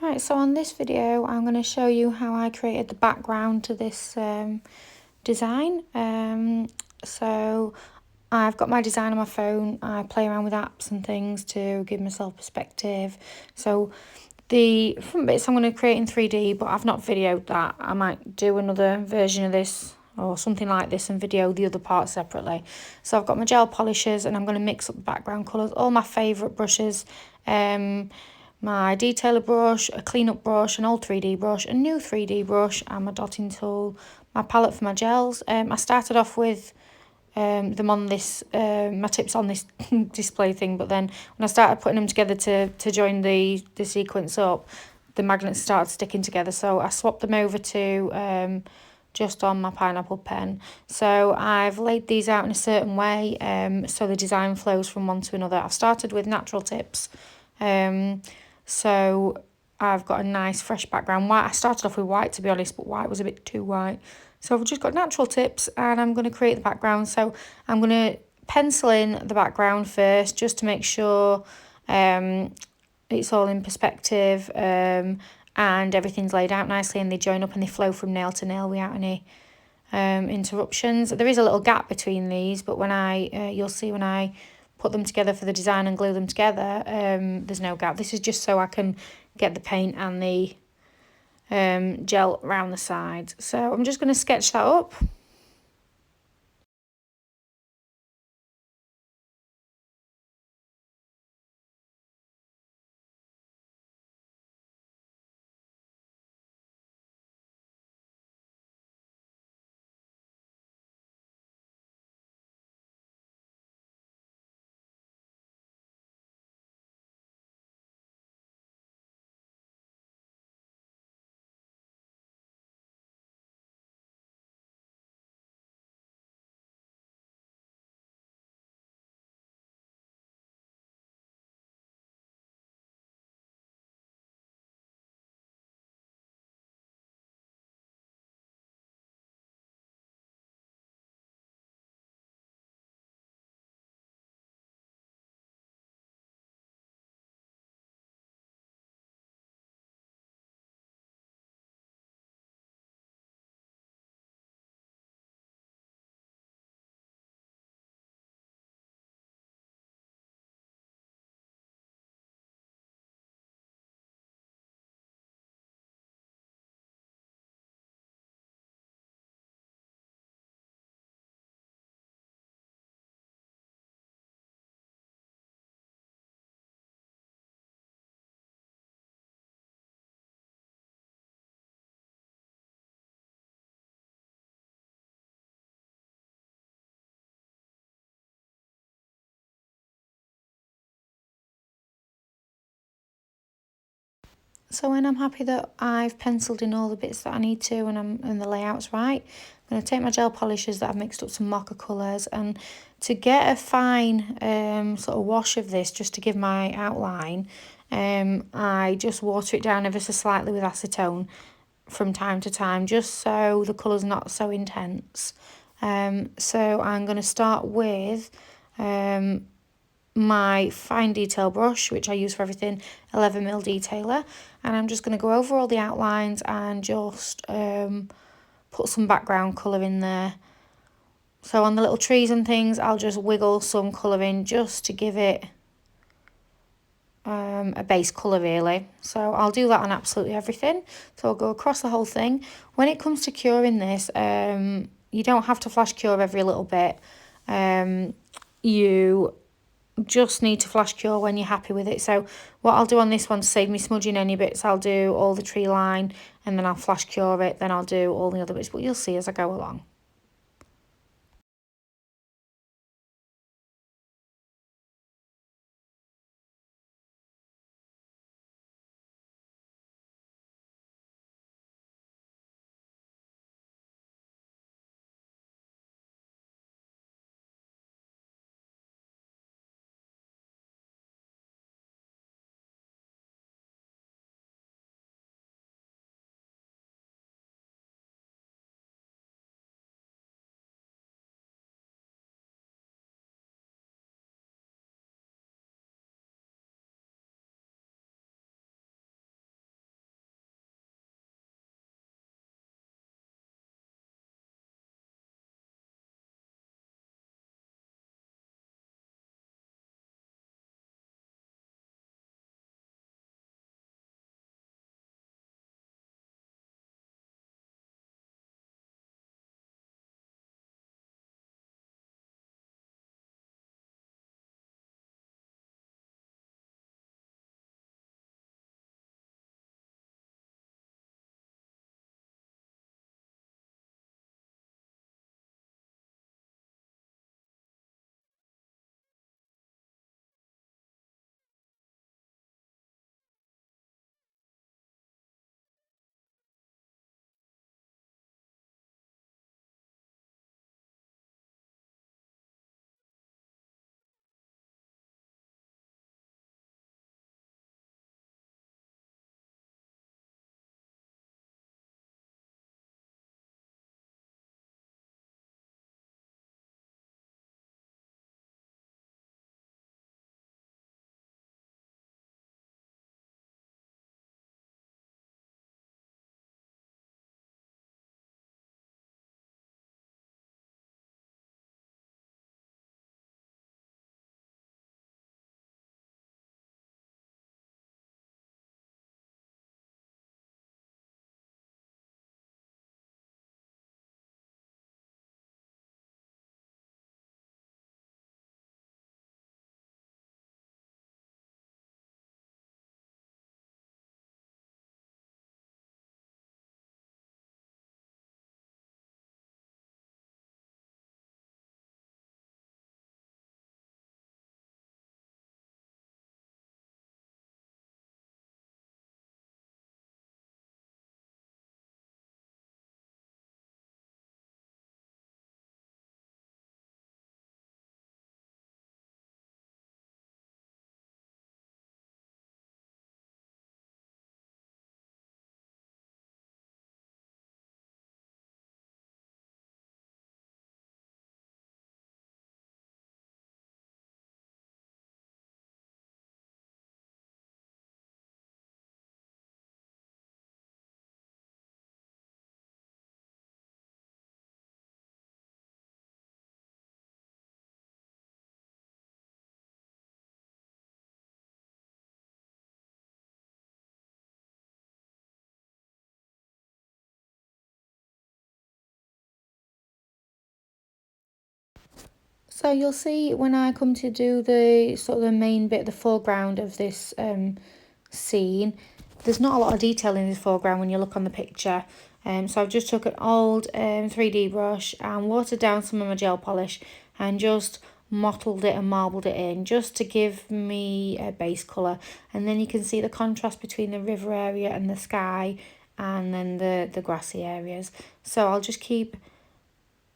Right, so on this video I'm going to show you how I created the background to this design. So I've got my design on my phone. I play around with apps and things to give myself perspective. So the front bits I'm going to create in 3D, but I've not videoed that. I might do another version of this or something like this and video the other parts separately. So I've got my gel polishers and I'm going to mix up the background colours, all my favourite brushes, my detailer brush, a cleanup brush, an old 3D brush, a new 3D brush, and my dotting tool, my palette for my gels. I started off with them on this, my tips on this display thing, but then when I started putting them together to join the sequence up, the magnets started sticking together, so I swapped them over to just on my pineapple pen. So I've laid these out in a certain way, so the design flows from one to another. I've started with natural tips, so I've got a nice fresh background. White, I started off with white, to be honest, but white was a bit too white. So I've just got natural tips and I'm going to create the background. So I'm going to pencil in the background first just to make sure it's all in perspective and everything's laid out nicely and they join up and they flow from nail to nail without any interruptions. There is a little gap between these, but when you'll see when I put them together for the design and glue them together, there's no gap. This is just so I can get the paint and the gel around the sides. So I'm just going to sketch that up. So when I'm happy that I've penciled in all the bits that I need to and the layout's right, I'm going to take my gel polishers that I've mixed up some mocha colours, and to get a fine sort of wash of this, just to give my outline, I just water it down ever so slightly with acetone from time to time, just so the colour's not so intense. So I'm going to start with my fine detail brush, which I use for everything, 11mm detailer, and I'm just going to go over all the outlines and just put some background colour in there. So on the little trees and things, I'll just wiggle some colour in just to give it a base colour really. So I'll do that on absolutely everything. So I'll go across the whole thing. When it comes to curing this, you don't have to flash cure every little bit. You just need to flash cure when you're happy with it. So what I'll do on this one to save me smudging any bits, I'll do all the tree line and then I'll flash cure it, then I'll do all the other bits, but you'll see as I go along. So you'll see when I come to do the sort of the main bit, the foreground of this scene, there's not a lot of detail in this foreground when you look on the picture. So I've just took an old 3D brush and watered down some of my gel polish and just mottled it and marbled it in just to give me a base colour. And then you can see the contrast between the river area and the sky and then the grassy areas. So I'll just keep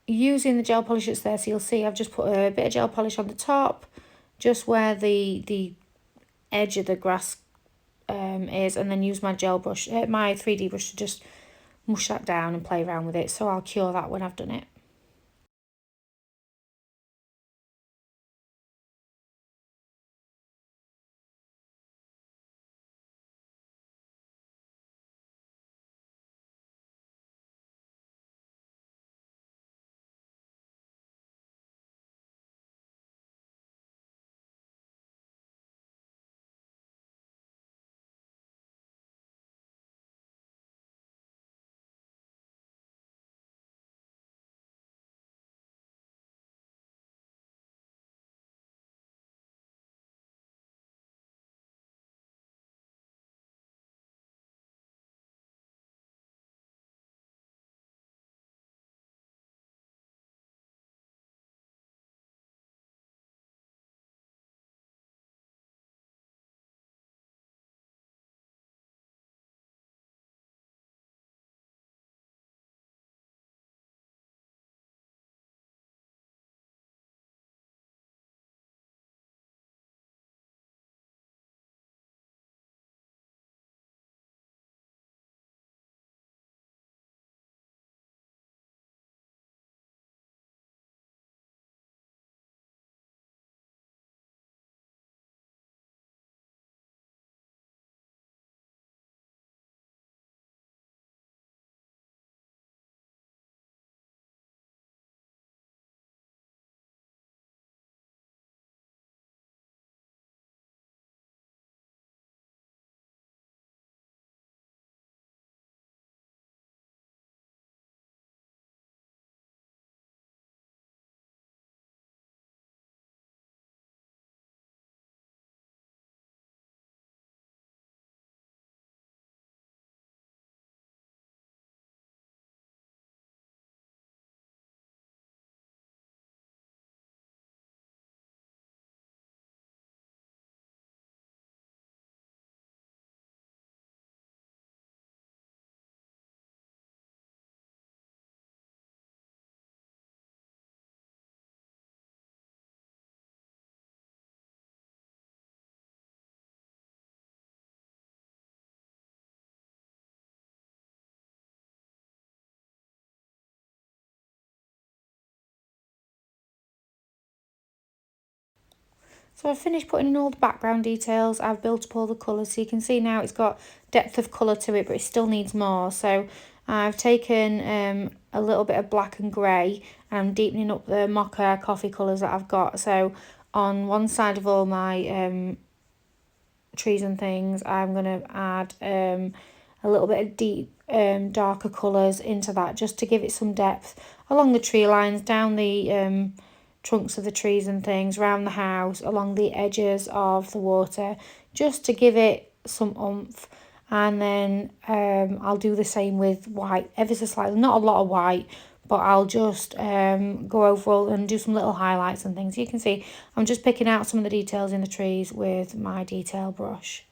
using the gel polish that's there. So you'll see I've just put a bit of gel polish on the top, just where the edge of the grass is, and then use my gel brush, my 3D brush, to just mush that down and play around with it. So I'll cure that when I've done it. So I've finished putting in all the background details. I've built up all the colours, so you can see now it's got depth of colour to it, but it still needs more. So I've taken a little bit of black and grey, and I'm deepening up the mocha coffee colours that I've got. So on one side of all my trees and things, I'm going to add a little bit of deep darker colours into that, just to give it some depth along the tree lines, down the trunks of the trees and things, around the house, along the edges of the water, just to give it some oomph. And then I'll do the same with white, ever so slightly, not a lot of white, but I'll just go over all and do some little highlights and things. You can see I'm just picking out some of the details in the trees with my detail brush.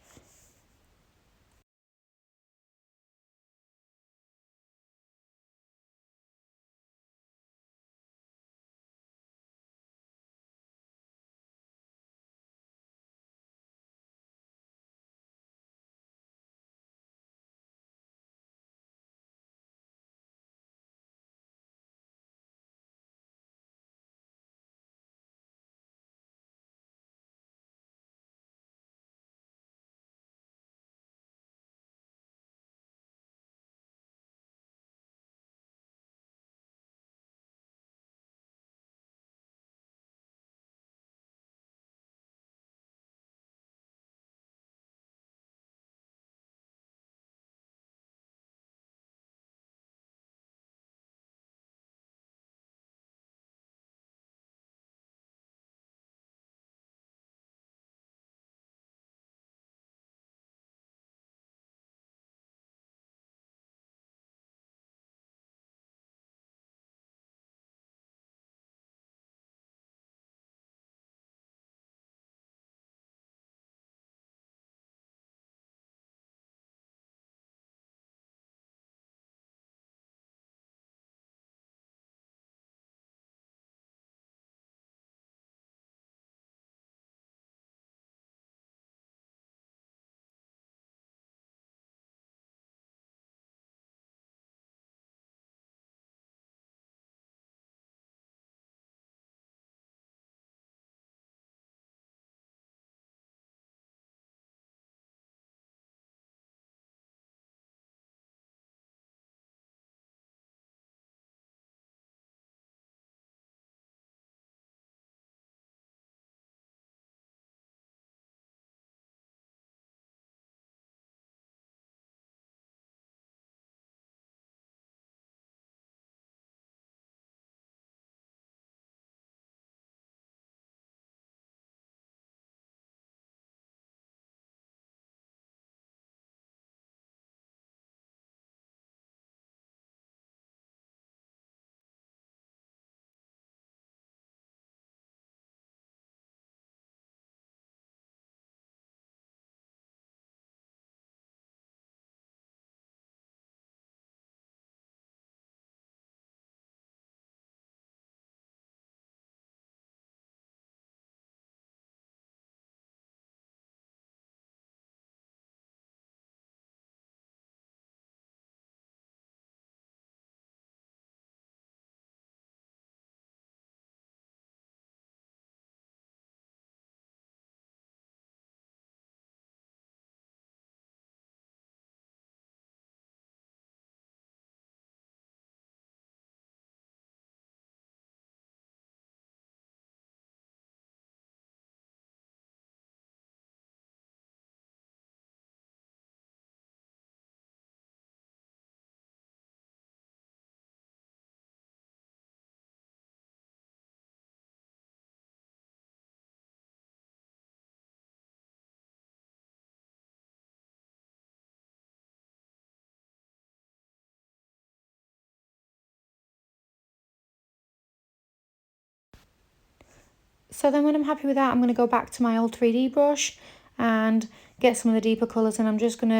So then when I'm happy with that, I'm going to go back to my old 3D brush and get some of the deeper colours, and I'm just going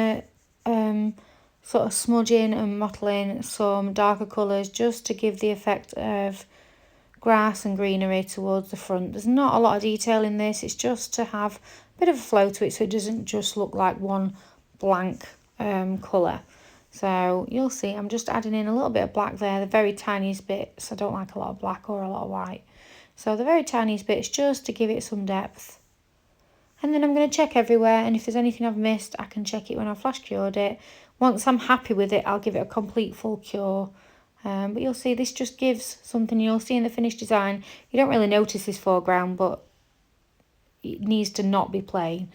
to sort of smudge in and mottle in some darker colours just to give the effect of grass and greenery towards the front. There's not a lot of detail in this, it's just to have a bit of a flow to it so it doesn't just look like one blank colour. So you'll see I'm just adding in a little bit of black there, the very tiniest bits. I don't like a lot of black or a lot of white. So the very tiniest bits just to give it some depth. And then I'm going to check everywhere, and if there's anything I've missed, I can check it when I've flash cured it. Once I'm happy with it, I'll give it a complete full cure. But you'll see this just gives something. You'll see in the finished design, you don't really notice this foreground, but it needs to not be plain.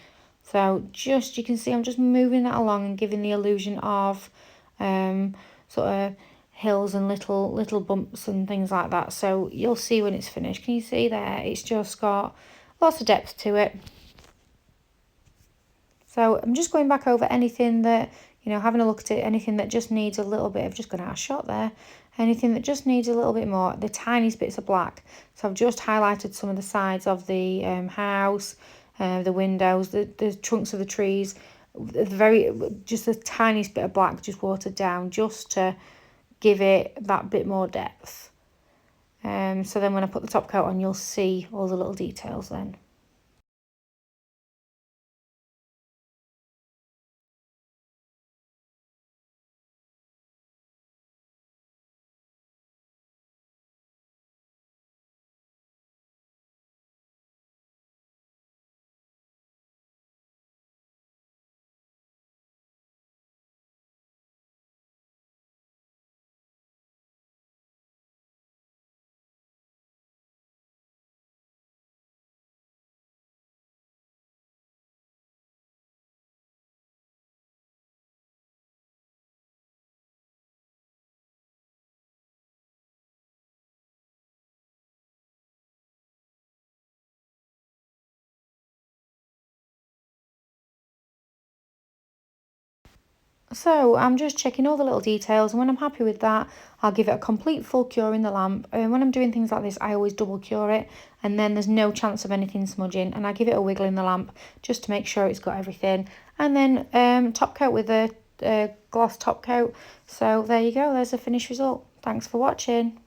So just, you can see I'm just moving that along and giving the illusion of sort of hills and little bumps and things like that. So you'll see when it's finished. Can you see there? It's just got lots of depth to it. So I'm just going back over anything that, you know, having a look at it, anything that just needs a little bit of, just going out of shot there, anything that just needs a little bit more, the tiniest bits of black. So I've just highlighted some of the sides of the house, the windows, the trunks of the trees, just the tiniest bit of black just watered down just to give it that bit more depth. So then when I put the top coat on, you'll see all the little details then. So I'm just checking all the little details, and when I'm happy with that, I'll give it a complete full cure in the lamp. And when I'm doing things like this, I always double cure it, and then there's no chance of anything smudging, and I give it a wiggle in the lamp just to make sure it's got everything. And then top coat with a gloss top coat. So there you go, there's a finished result. Thanks for watching.